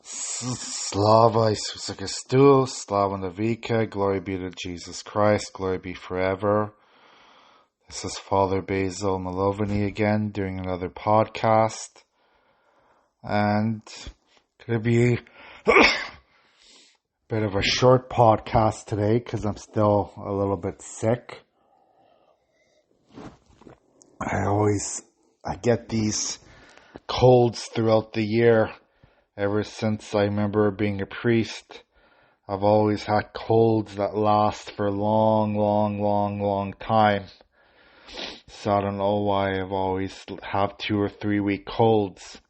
Slava Isusa Christus, Slava Navika, glory be to Jesus Christ, glory be forever. This is Father Basil Malovany again, doing another podcast. And going to be a bit of a short podcast today because I'm still a little bit sick. I get these colds throughout the year. Ever since I remember being a priest, I've always had colds that last for a long time. So I don't know why I've always have 2 or 3 week colds.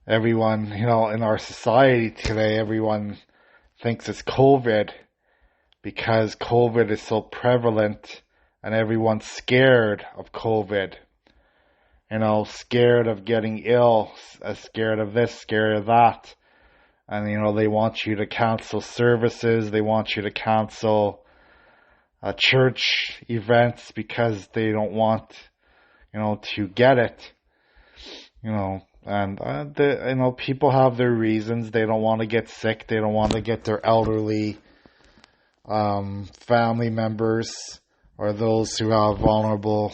Everyone, in our society today, everyone thinks it's COVID because COVID is so prevalent and everyone's scared of COVID. Scared of getting ill, scared of this, scared of that. And, they want you to cancel services. They want you to cancel church events because they don't want, to get it. And people have their reasons. They don't want to get sick. They don't want to get their elderly family members or those who have vulnerable,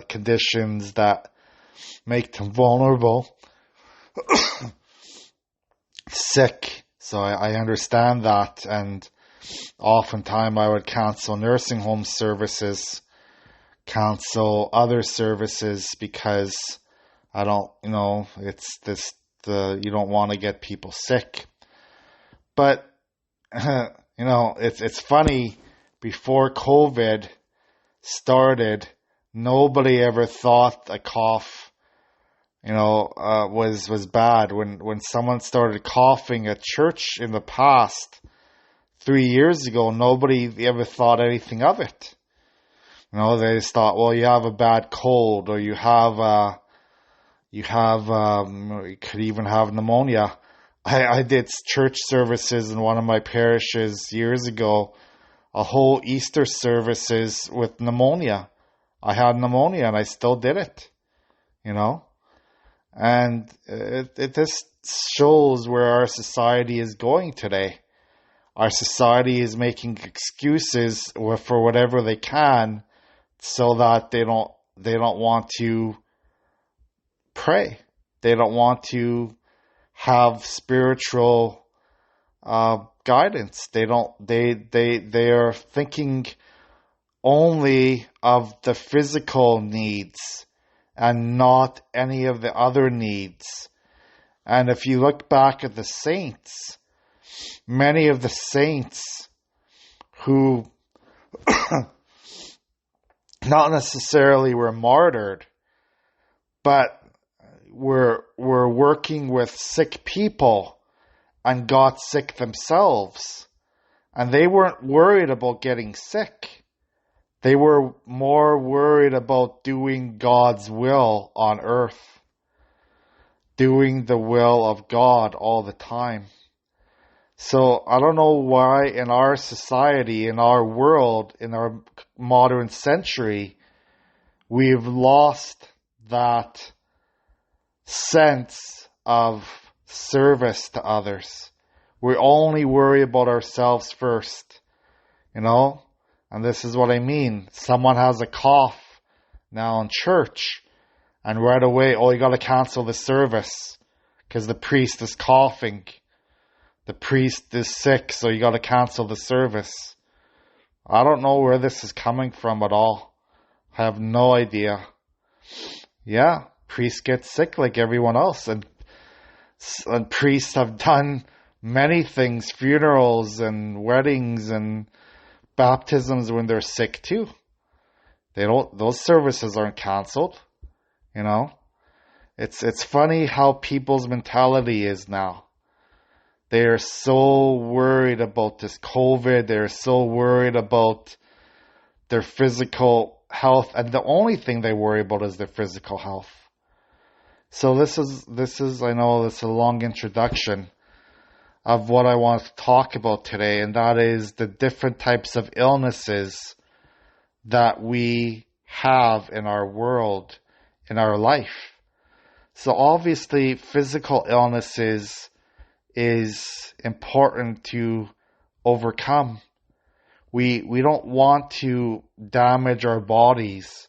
conditions that make them vulnerable, sick. So I understand that, and oftentimes I would cancel nursing home services, cancel other services because I don't, you don't want to get people sick. But, it's funny. Before COVID started, nobody ever thought a cough, was bad. When someone started coughing at church in the past 3 years ago, nobody ever thought anything of it. They just thought, well, you have a bad cold, or you could even have pneumonia. I did church services in one of my parishes years ago, a whole Easter services with pneumonia. I had pneumonia and I still did it, And it just shows where our society is going today. Our society is making excuses for whatever they can so that they don't want to pray. They don't want to have spiritual guidance. They are thinking only of the physical needs and not any of the other needs. And if you look back at the saints, many of the saints who not necessarily were martyred, but were working with sick people and got sick themselves. And they weren't worried about getting sick. They were more worried about doing God's will on earth. Doing the will of God all the time. So I don't know why in our society, in our world, in our modern century, we've lost that sense of service to others. We only worry about ourselves first, And this is what I mean. Someone has a cough now in church, and right away, you got to cancel the service because the priest is coughing. The priest is sick, so you got to cancel the service. I don't know where this is coming from at all. I have no idea. Yeah, priests get sick like everyone else, and priests have done many things, funerals and weddings and baptisms when they're sick too. Those services aren't canceled, It's funny how people's mentality is now. They're so worried about this COVID. They're so worried about their physical health, and the only thing they worry about is their physical health. So this is I know it's a long introduction of what I want to talk about today, and that is the different types of illnesses that we have in our world, in our life. So obviously physical illnesses is important to overcome. We don't want to damage our bodies.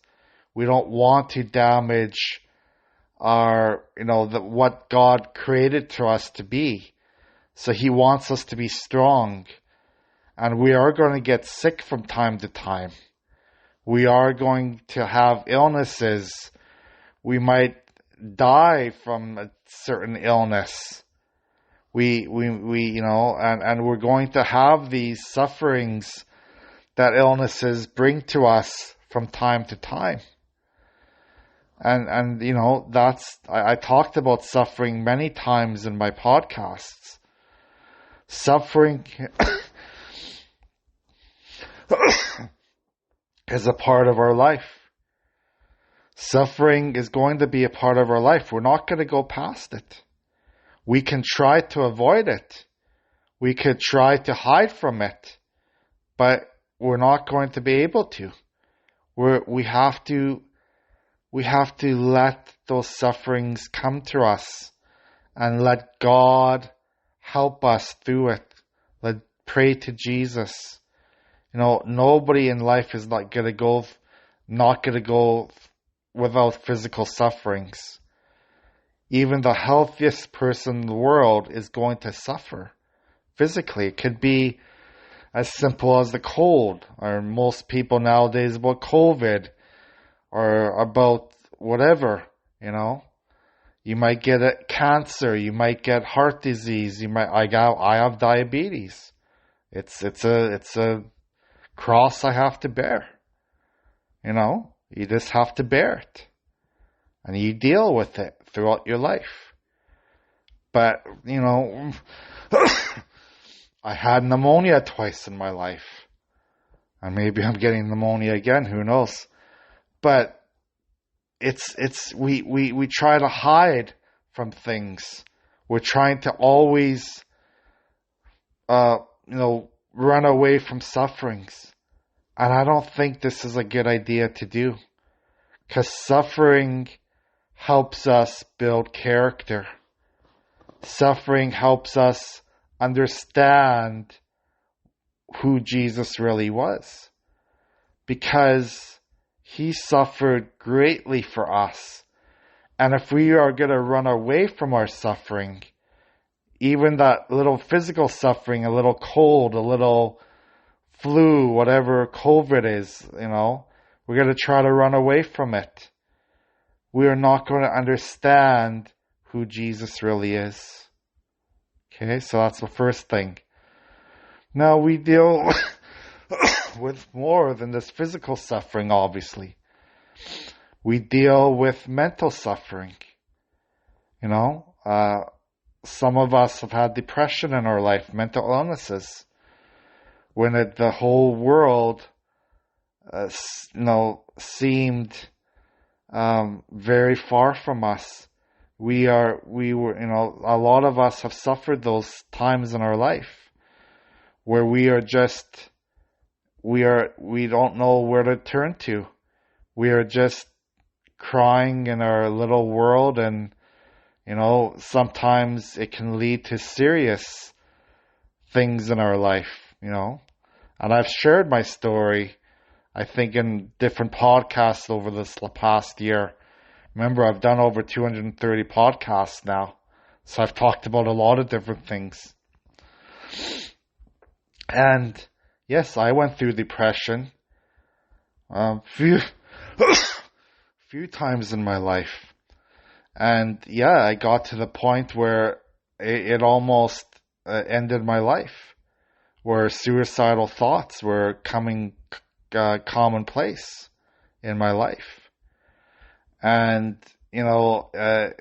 We don't want to damage our, what God created to us to be. So he wants us to be strong. And we are going to get sick from time to time. We are going to have illnesses. We might die from a certain illness. And we're going to have these sufferings that illnesses bring to us from time to time. And I talked about suffering many times in my podcasts. Suffering is a part of our life. Suffering is going to be a part of our life. We're not going to go past it. We can try to avoid it. We could try to hide from it, but we're not going to be able to. We have to let those sufferings come to us and let God help us through it. Pray to Jesus. Nobody in life is not gonna go without physical sufferings. Even the healthiest person in the world is going to suffer physically. It could be as simple as the cold, or most people nowadays about COVID, or about whatever, You might get a cancer, you might get heart disease, I have diabetes. It's a cross I have to bear. You just have to bear it. And you deal with it throughout your life. But, I had pneumonia twice in my life. And maybe I'm getting pneumonia again, who knows. But we try to hide from things. We're trying to always run away from sufferings. And I don't think this is a good idea to do. Because suffering helps us build character. Suffering helps us understand who Jesus really was. Because he suffered greatly for us. And if we are going to run away from our suffering, even that little physical suffering, a little cold, a little flu, whatever COVID is, we're going to try to run away from it. We are not going to understand who Jesus really is. Okay, so that's the first thing. Now we deal with more than this physical suffering, obviously. We deal with mental suffering. Some of us have had depression in our life, mental illnesses. When the whole world, seemed very far from us. A lot of us have suffered those times in our life where we don't know where to turn to. We are just crying in our little world, and sometimes it can lead to serious things in our life, And I've shared my story, I think, in different podcasts over this past year. Remember, I've done over 230 podcasts now, so I've talked about a lot of different things. And yes, I went through depression few times in my life. And yeah, I got to the point where it almost ended my life, where suicidal thoughts were coming commonplace in my life. And, I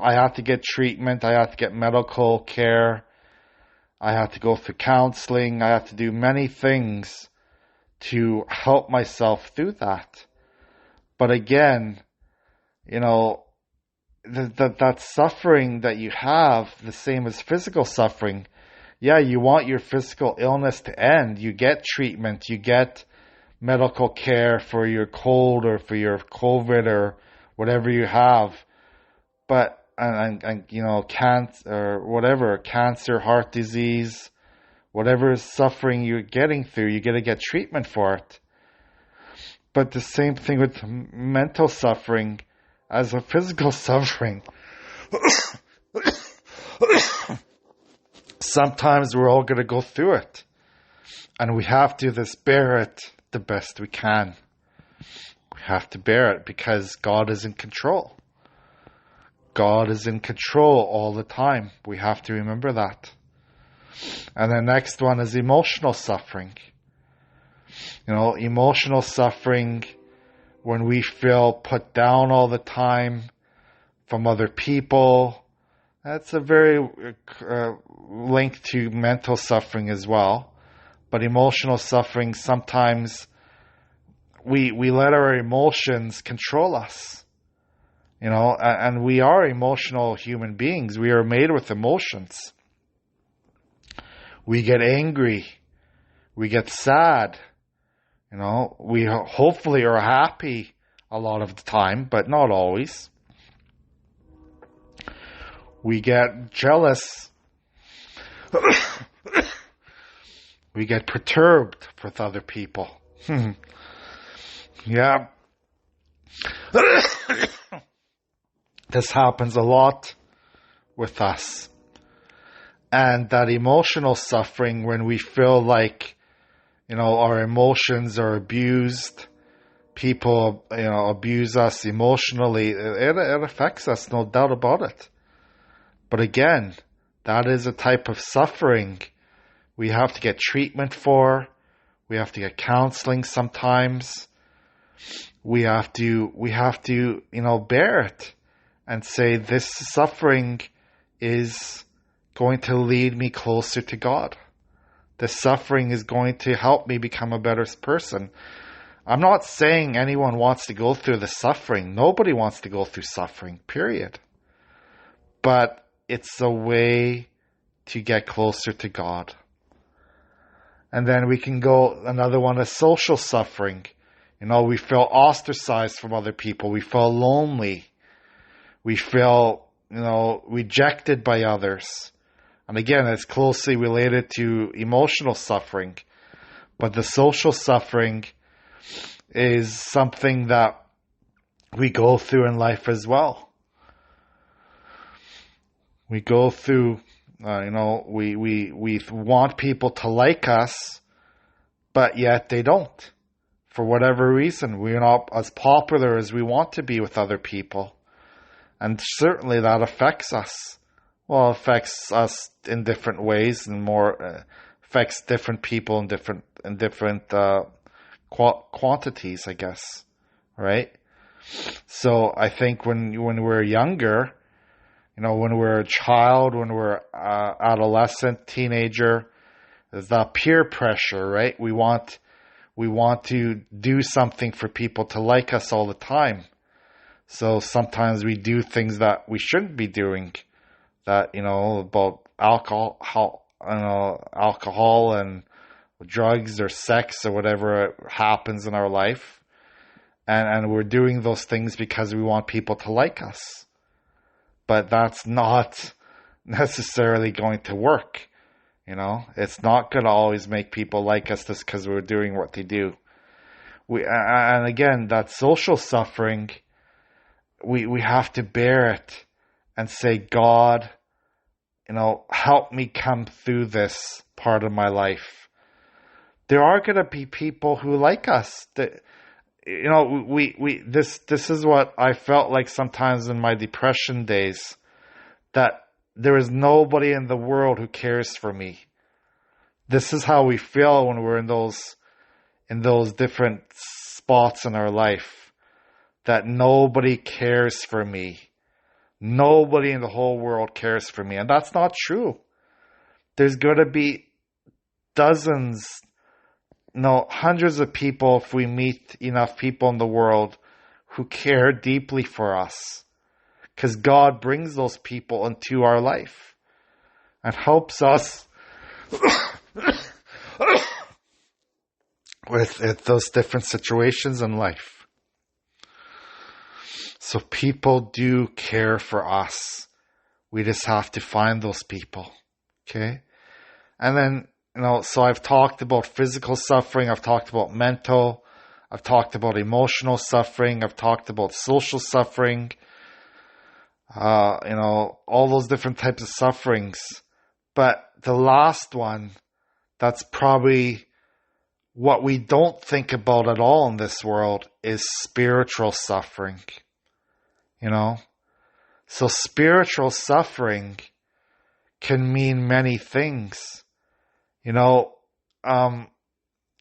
had to get treatment. I had to get medical care. I had to go through counseling. I had to do many things to help myself through that. But again, that suffering that you have, the same as physical suffering. Yeah, you want your physical illness to end. You get treatment. You get medical care for your cold or for your COVID or whatever you have. But, and cancer, or whatever, cancer, heart disease, whatever suffering you're getting through, you got to get treatment for it. But the same thing with mental suffering as a physical suffering. Sometimes we're all going to go through it. And we have to just bear it the best we can. We have to bear it because God is in control. God is in control all the time. We have to remember that. And the next one is emotional suffering. Emotional suffering when we feel put down all the time from other people. That's a very linked to mental suffering as well. But emotional suffering, sometimes we let our emotions control us. And we are emotional human beings. We are made with emotions. We get angry. We get sad. We hopefully are happy a lot of the time, but not always. We get jealous. We get perturbed with other people. Yeah. This happens a lot with us. And that emotional suffering when we feel like, our emotions are abused, people, abuse us emotionally, it affects us, no doubt about it. But again, that is a type of suffering we have to get treatment for. We have to get counseling sometimes. We have to, bear it and say this suffering is going to lead me closer to God. The suffering is going to help me become a better person. I'm not saying anyone wants to go through the suffering. Nobody wants to go through suffering, period. But it's a way to get closer to God. And then we can go, another one is social suffering. We feel ostracized from other people. We feel lonely. We feel, rejected by others. And again, it's closely related to emotional suffering. But the social suffering is something that we go through in life as well. We go through, we want people to like us, but yet they don't. For whatever reason, we're not as popular as we want to be with other people. And certainly that affects us. Well, it affects us in different ways and more affects different people in different quantities, I guess. Right? So I think when we're younger, when we're a child, when we're adolescent, teenager, there's that peer pressure, right? We want to do something for people to like us all the time. So sometimes we do things that we shouldn't be doing. That, about alcohol and drugs or sex or whatever happens in our life. And we're doing those things because we want people to like us. But that's not necessarily going to work. It's not going to always make people like us just because we're doing what they do. And again, that social suffering, we have to bear it and say, God, help me come through this part of my life. There are going to be people who like us. This is what I felt like sometimes in my depression days, that there is nobody in the world who cares for me. This is how we feel when we're in those different spots in our life, that nobody cares for me. Nobody in the whole world cares for me. And that's not true. There's going to be dozens, hundreds of people, if we meet enough people in the world who care deeply for us. Because God brings those people into our life and helps us with those different situations in life. So people do care for us. We just have to find those people. Okay? And then, so I've talked about physical suffering. I've talked about mental. I've talked about emotional suffering. I've talked about social suffering. All those different types of sufferings. But the last one, that's probably what we don't think about at all in this world, is spiritual suffering. So spiritual suffering can mean many things.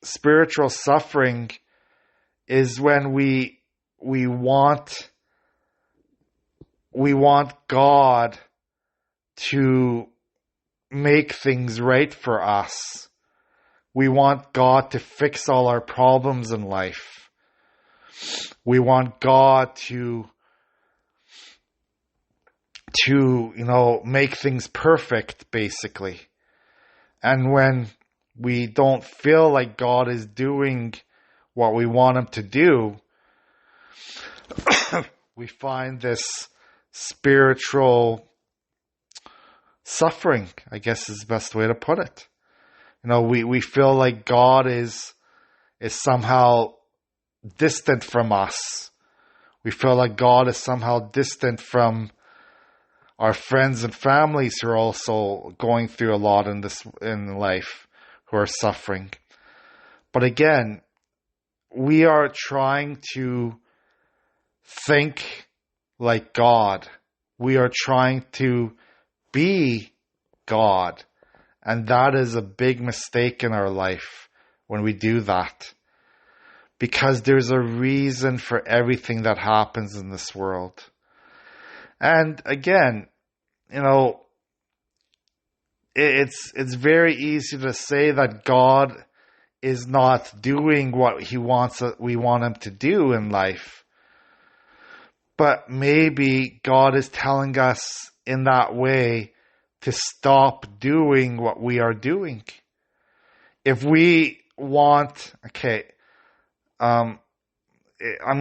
Spiritual suffering is when we want God to make things right for us. We want God to fix all our problems in life. We want God to make things perfect, basically. And when we don't feel like God is doing what we want him to do, we find this spiritual suffering, I guess is the best way to put it. We feel like God is somehow distant from us. We feel like God is somehow distant from our friends and families who are also going through a lot in life, who are suffering. But again, we are trying to think like God. We are trying to be God. And that is a big mistake in our life when we do that. Because there's a reason for everything that happens in this world. And again, it's very easy to say that God is not doing what we want him to do in life. But maybe God is telling us in that way to stop doing what we are doing. If we want, I'm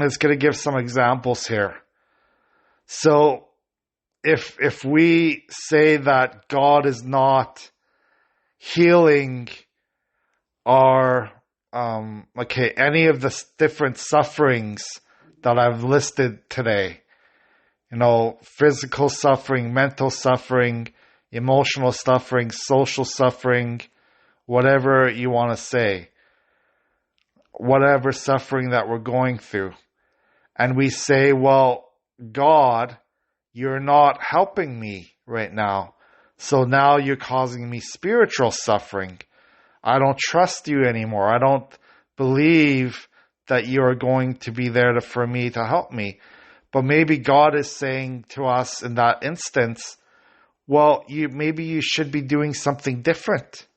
just going to give some examples here. So, if we say that God is not healing our, any of the different sufferings that I've listed today, physical suffering, mental suffering, emotional suffering, social suffering, whatever you want to say, whatever suffering that we're going through. And we say, well, God, you're not helping me right now. So now you're causing me spiritual suffering. I don't trust you anymore. I don't believe that you are going to be there for me to help me. But maybe God is saying to us in that instance, well, maybe you should be doing something different.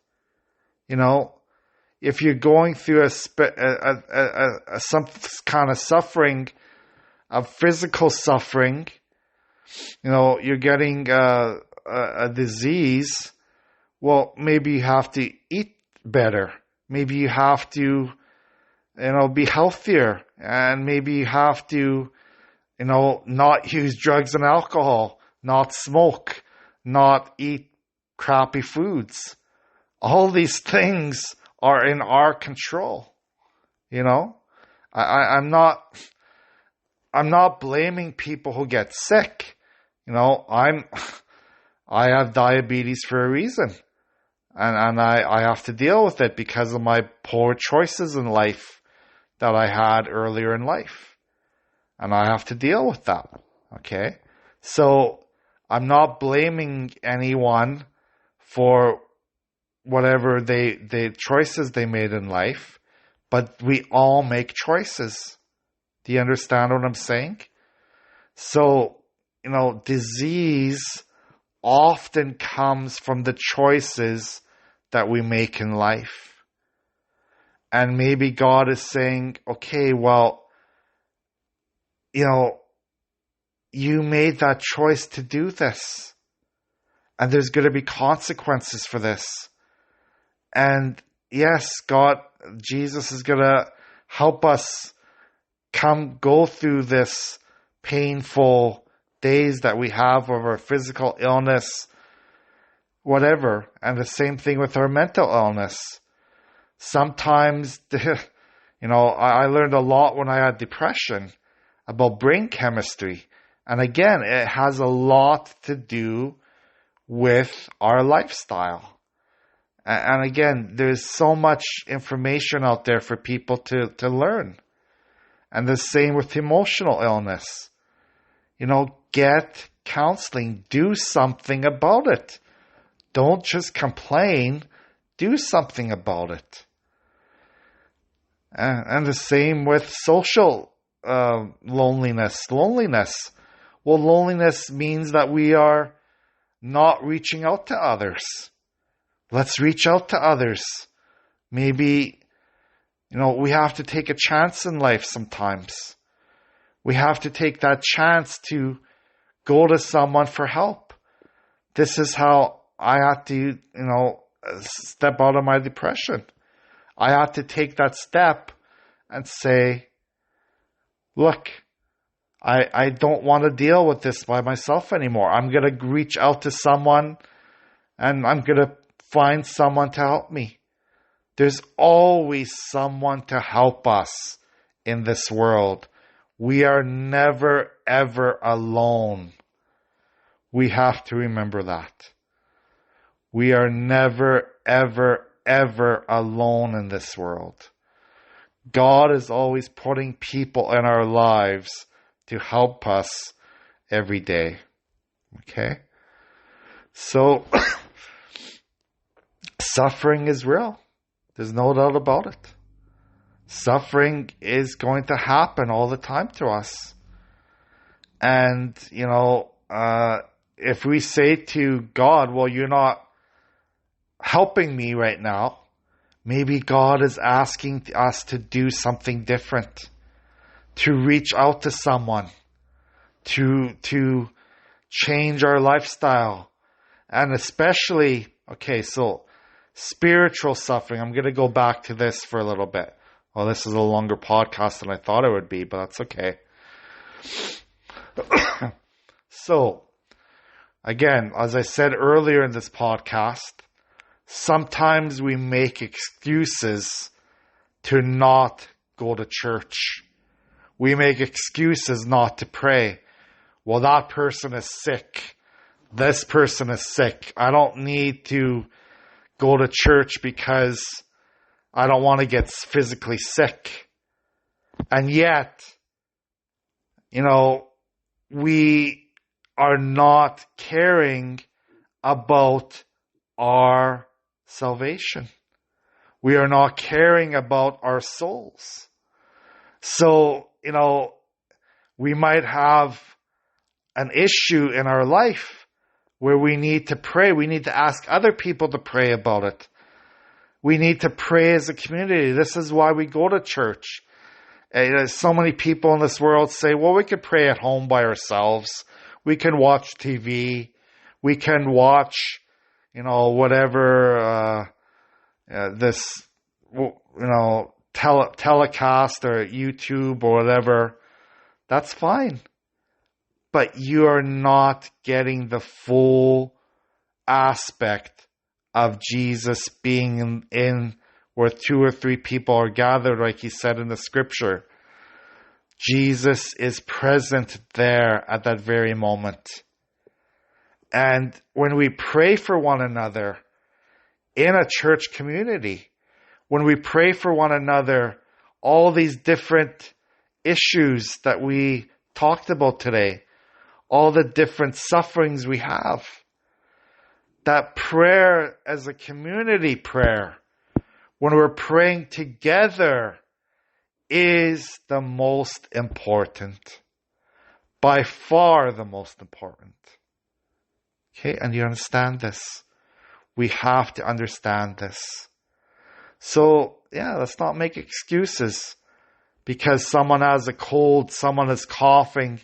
If you're going through some kind of suffering, of physical suffering, you're getting a disease, well, maybe you have to eat better. Maybe you have to, be healthier. And maybe you have to, not use drugs and alcohol, not smoke, not eat crappy foods. All these things are in our control. I'm not blaming people who get sick. I have diabetes for a reason. And I have to deal with it because of my poor choices in life that I had earlier in life. And I have to deal with that. Okay? So I'm not blaming anyone for whatever the choices they made in life, but we all make choices. Do you understand what I'm saying? So, disease often comes from the choices that we make in life. And maybe God is saying, okay, well, you made that choice to do this. And there's going to be consequences for this. And yes, Jesus is going to help us go through this painful days that we have of our physical illness, whatever. And the same thing with our mental illness. Sometimes, I learned a lot when I had depression about brain chemistry. And again, it has a lot to do with our lifestyle. And again, there's so much information out there for people to learn. And the same with emotional illness. Get counseling. Do something about it. Don't just complain. Do something about it. And the same with social loneliness. Well, loneliness means that we are not reaching out to others. Let's reach out to others. Maybe, we have to take a chance in life sometimes. We have to take that chance to go to someone for help. This is how I had to, step out of my depression. I had to take that step and say, look, I don't want to deal with this by myself anymore. I'm going to reach out to someone and I'm going to find someone to help me. There's always someone to help us in this world. We are never, ever alone. We have to remember that. We are never, ever, ever alone in this world. God is always putting people in our lives to help us every day. Okay? So, suffering is real. There's no doubt about it. Suffering is going to happen all the time to us. And, if we say to God, well, you're not helping me right now, maybe God is asking us to do something different, to reach out to someone, to change our lifestyle. And especially, so spiritual suffering. I'm going to go back to this for a little bit. Well, this is a longer podcast than I thought it would be, but that's okay. So, again, as I said earlier in this podcast, sometimes we make excuses to not go to church. We make excuses not to pray. Well, that person is sick. This person is sick. I don't need to go to church because I don't want to get physically sick. And yet, we are not caring about our salvation. We are not caring about our souls. So, we might have an issue in our life where we need to pray. We need to ask other people to pray about it. We need to pray as a community. This is why we go to church. So many people in this world say, well, we could pray at home by ourselves. We can watch TV. We can watch, whatever, telecast or YouTube or whatever. That's fine. But you are not getting the full aspect of Jesus being in where 2 or 3 people are gathered, like he said in the scripture. Jesus is present there at that very moment. And when we pray for one another in a church community, when we pray for one another, all these different issues that we talked about today, all the different sufferings we have, that prayer as a community prayer, when we're praying together, is the most important. By far the most important. Okay, and you understand this. We have to understand this. So, let's not make excuses because someone has a cold, someone is coughing.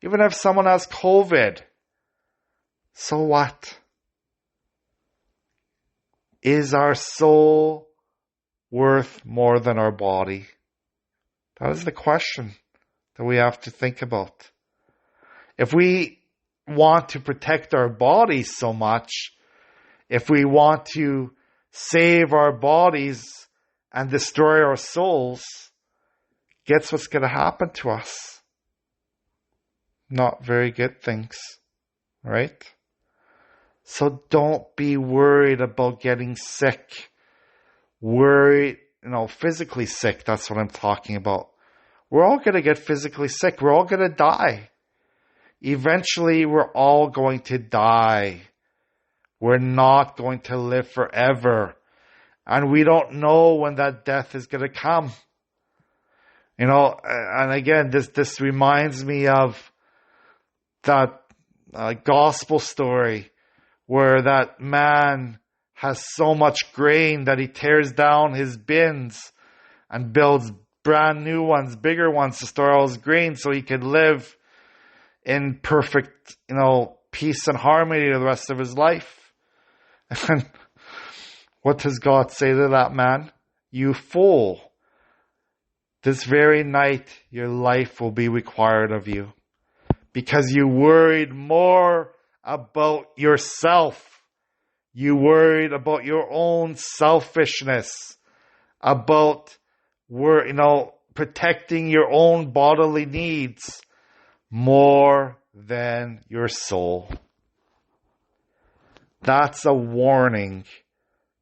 Even if someone has COVID, so what? Is our soul worth more than our body? That is the question that we have to think about. If we want to protect our bodies so much, if we want to save our bodies and destroy our souls, guess what's going to happen to us? Not very good things, right? So don't be worried about getting sick. Worried, physically sick, that's what I'm talking about. We're all going to get physically sick. We're all going to die. Eventually, we're all going to die. We're not going to live forever. And we don't know when that death is going to come. And again, this reminds me of that gospel story where that man has so much grain that he tears down his bins and builds brand new ones, bigger ones to store all his grain so he can live in perfect, peace and harmony the rest of his life. And what does God say to that man? You fool. This very night your life will be required of you because you worried more about yourself. You worried about your own selfishness, about protecting your own bodily needs more than your soul. That's a warning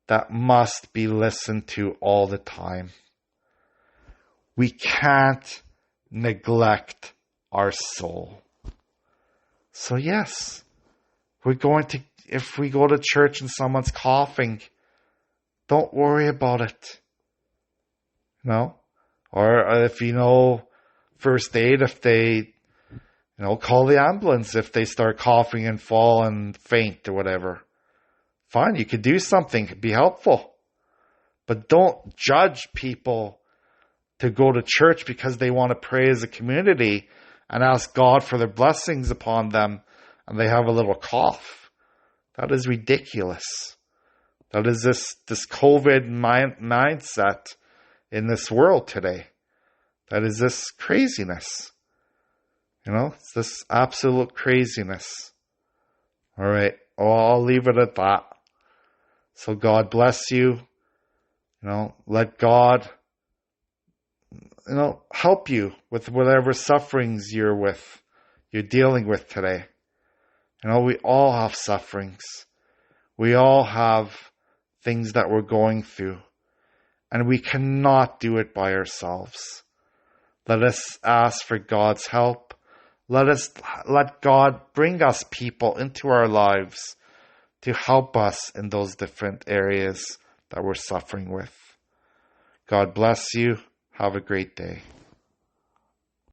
that must be listened to all the time. We can't neglect our soul. So yes, if we go to church and someone's coughing, don't worry about it. Or if first aid, if they, call the ambulance if they start coughing and fall and faint or whatever. Fine, you could do something, be helpful. But don't judge people to go to church because they want to pray as a community and ask God for their blessings upon them and they have a little cough. That is ridiculous. That is this COVID mindset in this world today. That is this craziness. It's this absolute craziness. All right. I'll leave it at that. So God bless you. Let God, help you with whatever sufferings you're dealing with today. We all have sufferings. We all have things that we're going through. And we cannot do it by ourselves. Let us ask for God's help. Let God bring us people into our lives to help us in those different areas that we're suffering with. God bless you. Have a great day.